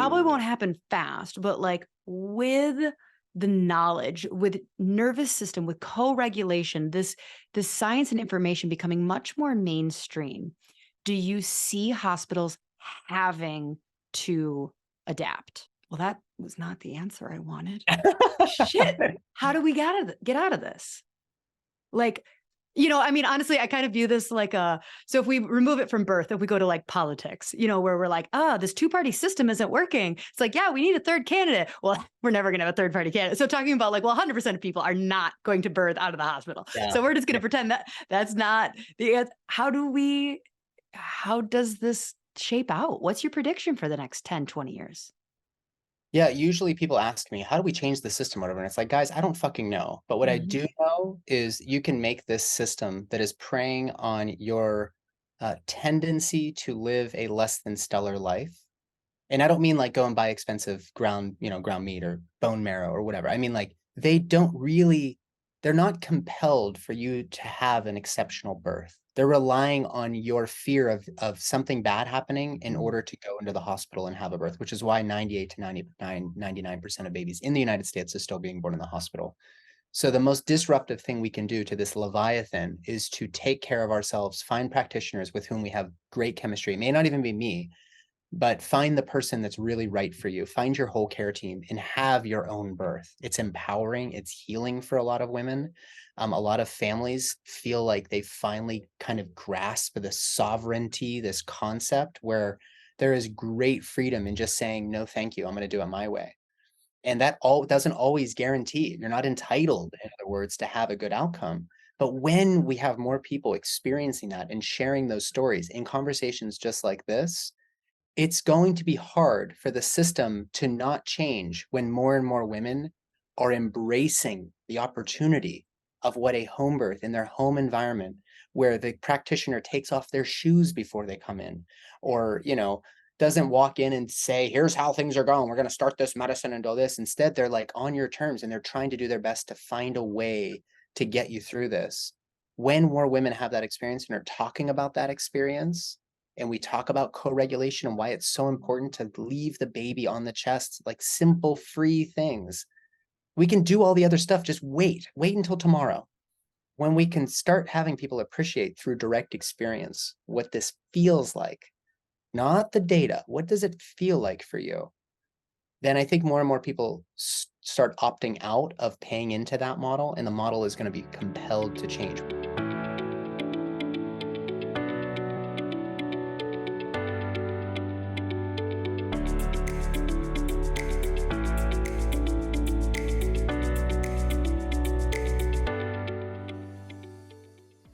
probably won't happen fast, but like with the knowledge, with nervous system, with co-regulation, this science and information becoming much more mainstream, do you see hospitals having to adapt? Well, that was not the answer I wanted. Shit. How do we get out of this? Like, I mean, honestly, I kind of view this like so if we remove it from birth, if we go to like politics, where we're like, this two-party system isn't working. It's like, yeah, we need a third candidate. Well, we're never going to have a third party candidate. So talking about like, well, 100% of people are not going to birth out of the hospital. Yeah. So we're just going to pretend that that's not the answer. How does this shape out? What's your prediction for the next 10, 20 years? Yeah, usually people ask me, how do we change the system or whatever? And it's like, guys, I don't fucking know. But what I Mhm. do know is you can make this system that is preying on your tendency to live a less than stellar life. And I don't mean like go and buy expensive ground meat or bone marrow or whatever. I mean, like they're not compelled for you to have an exceptional birth. They're relying on your fear of something bad happening in order to go into the hospital and have a birth, which is why 98 to 99% of babies in the United States is still being born in the hospital. So the most disruptive thing we can do to this Leviathan is to take care of ourselves, find practitioners with whom we have great chemistry. It may not even be me, but find the person that's really right for you. Find your whole care team and have your own birth. It's empowering. It's healing for a lot of women. A lot of families feel like they finally kind of grasp this sovereignty, this concept where there is great freedom in just saying, no, thank you. I'm going to do it my way. And that all doesn't always guarantee. You're not entitled, in other words, to have a good outcome. But when we have more people experiencing that and sharing those stories in conversations just like this, it's going to be hard for the system to not change when more and more women are embracing the opportunity of what a home birth in their home environment, where the practitioner takes off their shoes before they come in, or, doesn't walk in and say, here's how things are going. We're going to start this medicine and do this. Instead, they're like on your terms and they're trying to do their best to find a way to get you through this. When more women have that experience and are talking about that experience, and we talk about co-regulation and why it's so important to leave the baby on the chest, like simple, free things. We can do all the other stuff. Just wait until tomorrow when we can start having people appreciate through direct experience what this feels like, not the data. What does it feel like for you? Then I think more and more people start opting out of paying into that model, and the model is going to be compelled to change.